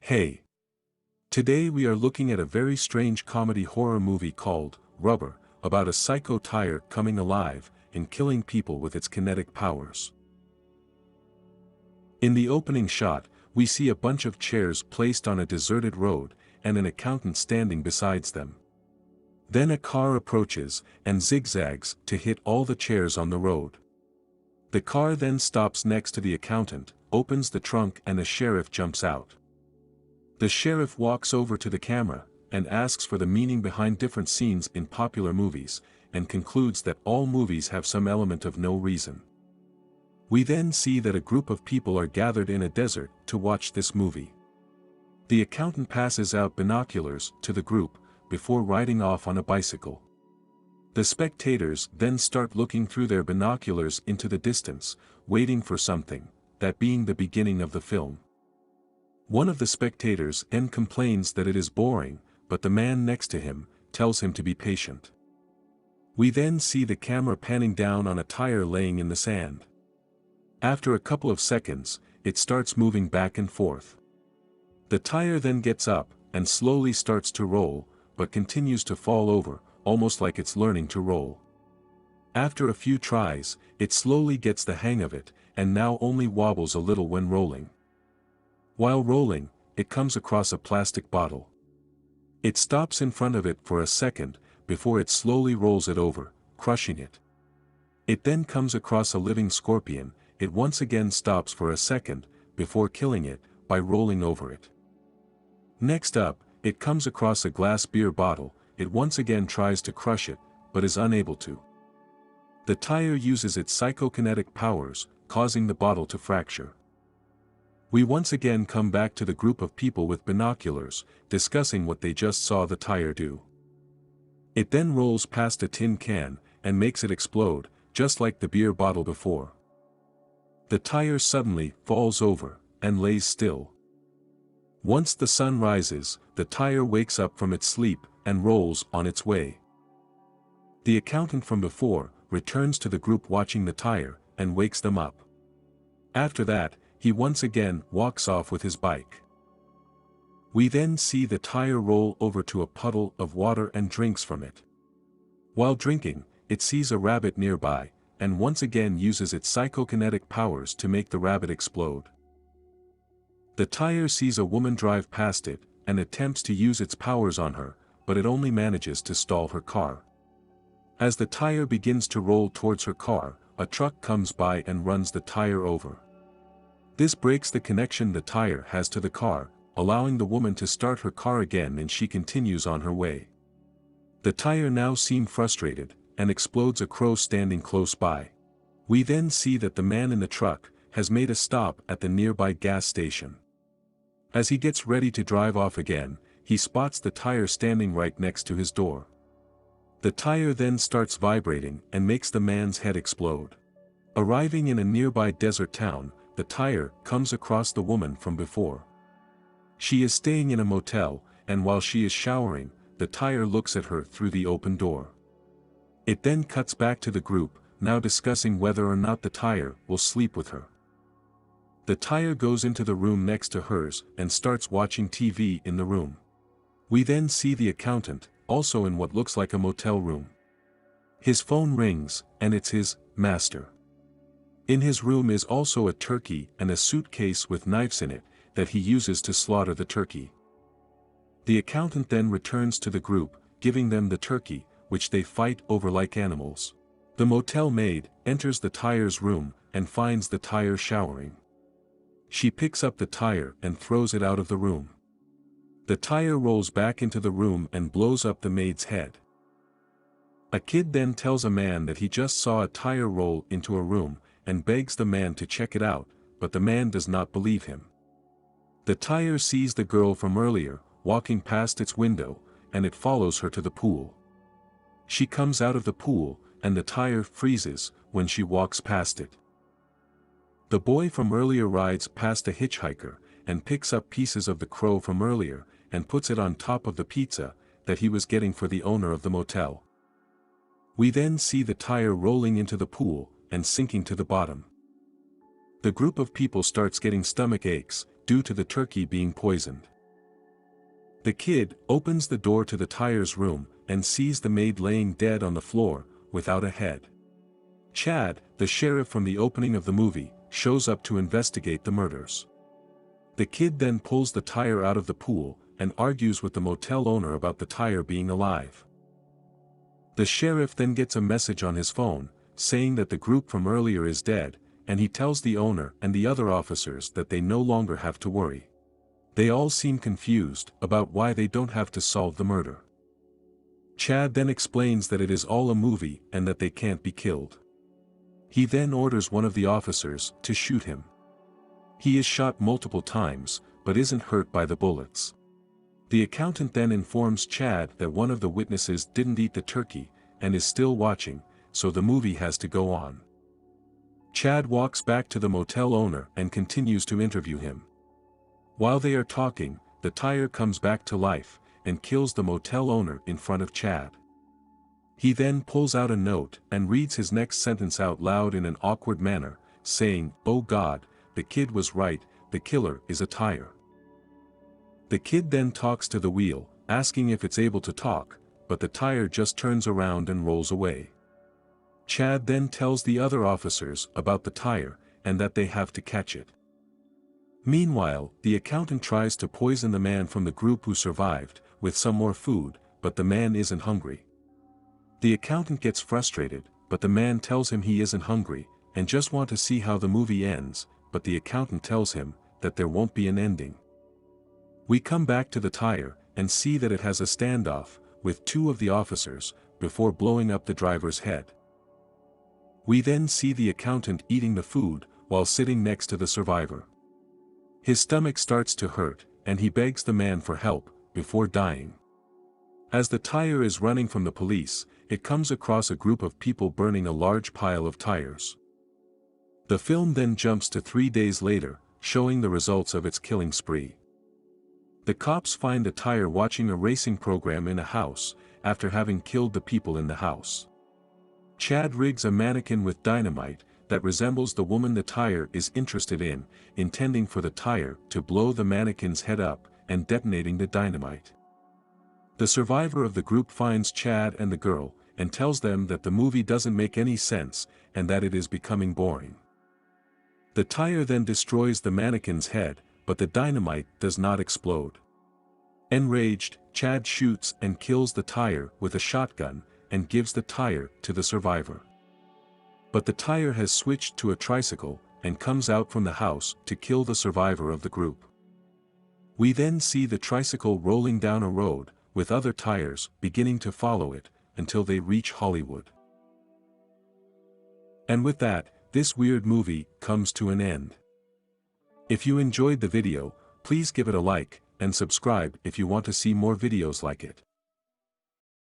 Hey! Today we are looking at a very strange comedy horror movie called Rubber, about a psycho tire coming alive and killing people with its kinetic powers. In the opening shot, we see a bunch of chairs placed on a deserted road, and an accountant standing beside them. Then a car approaches and zigzags to hit all the chairs on the road. The car then stops next to the accountant, opens the trunk, and a sheriff jumps out. The sheriff walks over to the camera and asks for the meaning behind different scenes in popular movies, and concludes that all movies have some element of no reason. We then see that a group of people are gathered in a desert to watch this movie. The accountant passes out binoculars to the group before riding off on a bicycle. The spectators then start looking through their binoculars into the distance, waiting for something, that being the beginning of the film. One of the spectators then complains that it is boring, but the man next to him tells him to be patient. We then see the camera panning down on a tire laying in the sand. After a couple of seconds, it starts moving back and forth. The tire then gets up and slowly starts to roll, but continues to fall over, almost like it's learning to roll. After a few tries, it slowly gets the hang of it, and now only wobbles a little when rolling. While rolling, it comes across a plastic bottle. It stops in front of it for a second, before it slowly rolls it over, crushing it. It then comes across a living scorpion. It once again stops for a second, before killing it, by rolling over it. Next up, it comes across a glass beer bottle. It once again tries to crush it, but is unable to. The tire uses its psychokinetic powers, causing the bottle to fracture. We once again come back to the group of people with binoculars, discussing what they just saw the tire do. It then rolls past a tin can, and makes it explode, just like the beer bottle before. The tire suddenly falls over, and lays still. Once the sun rises, the tire wakes up from its sleep, and rolls on its way. The accountant from before returns to the group watching the tire, and wakes them up. After that, he once again walks off with his bike. We then see the tire roll over to a puddle of water and drinks from it. While drinking, it sees a rabbit nearby, and once again uses its psychokinetic powers to make the rabbit explode. The tire sees a woman drive past it, and attempts to use its powers on her, but it only manages to stall her car. As the tire begins to roll towards her car, a truck comes by and runs the tire over. This breaks the connection the tire has to the car, allowing the woman to start her car again, and she continues on her way. The tire now seems frustrated, and explodes a crow standing close by. We then see that the man in the truck has made a stop at the nearby gas station. As he gets ready to drive off again, he spots the tire standing right next to his door. The tire then starts vibrating and makes the man's head explode. Arriving in a nearby desert town, the tire comes across the woman from before. She is staying in a motel, and while she is showering, the tire looks at her through the open door. It then cuts back to the group, now discussing whether or not the tire will sleep with her. The tire goes into the room next to hers and starts watching TV in the room. We then see the accountant, also in what looks like a motel room. His phone rings, and it's his master. In his room is also a turkey and a suitcase with knives in it, that he uses to slaughter the turkey. The accountant then returns to the group, giving them the turkey, which they fight over like animals. The motel maid enters the tire's room, and finds the tire showering. She picks up the tire and throws it out of the room. The tire rolls back into the room and blows up the maid's head. A kid then tells a man that he just saw a tire roll into a room, and begs the man to check it out, but the man does not believe him. The tire sees the girl from earlier, walking past its window, and it follows her to the pool. She comes out of the pool, and the tire freezes when she walks past it. The boy from earlier rides past a hitchhiker, and picks up pieces of the crow from earlier, and puts it on top of the pizza that he was getting for the owner of the motel. We then see the tire rolling into the pool, and sinking to the bottom. The group of people starts getting stomach aches, due to the turkey being poisoned. The kid opens the door to the tire's room and sees the maid laying dead on the floor, without a head. Chad, the sheriff from the opening of the movie, shows up to investigate the murders. The kid then pulls the tire out of the pool and argues with the motel owner about the tire being alive. The sheriff then gets a message on his phone, saying that the group from earlier is dead, and he tells the owner and the other officers that they no longer have to worry. They all seem confused about why they don't have to solve the murder. Chad then explains that it is all a movie and that they can't be killed. He then orders one of the officers to shoot him. He is shot multiple times, but isn't hurt by the bullets. The accountant then informs Chad that one of the witnesses didn't eat the turkey, and is still watching, so the movie has to go on. Chad walks back to the motel owner and continues to interview him. While they are talking, the tire comes back to life, and kills the motel owner in front of Chad. He then pulls out a note and reads his next sentence out loud in an awkward manner, saying, "Oh God, the kid was right, the killer is a tire." The kid then talks to the wheel, asking if it's able to talk, but the tire just turns around and rolls away. Chad then tells the other officers about the tire, and that they have to catch it. Meanwhile, the accountant tries to poison the man from the group who survived, with some more food, but the man isn't hungry. The accountant gets frustrated, but the man tells him he isn't hungry, and just want to see how the movie ends, but the accountant tells him that there won't be an ending. We come back to the tire, and see that it has a standoff with two of the officers, before blowing up the driver's head. We then see the accountant eating the food, while sitting next to the survivor. His stomach starts to hurt, and he begs the man for help, before dying. As the tire is running from the police, it comes across a group of people burning a large pile of tires. The film then jumps to 3 days later, showing the results of its killing spree. The cops find the tire watching a racing program in a house, after having killed the people in the house. Chad rigs a mannequin with dynamite, that resembles the woman the tire is interested in, intending for the tire to blow the mannequin's head up, and detonating the dynamite. The survivor of the group finds Chad and the girl, and tells them that the movie doesn't make any sense, and that it is becoming boring. The tire then destroys the mannequin's head, but the dynamite does not explode. Enraged, Chad shoots and kills the tire with a shotgun, and gives the tire to the survivor. But the tire has switched to a tricycle, and comes out from the house to kill the survivor of the group. We then see the tricycle rolling down a road, with other tires beginning to follow it, until they reach Hollywood. And with that, this weird movie comes to an end. If you enjoyed the video, please give it a like, and subscribe if you want to see more videos like it.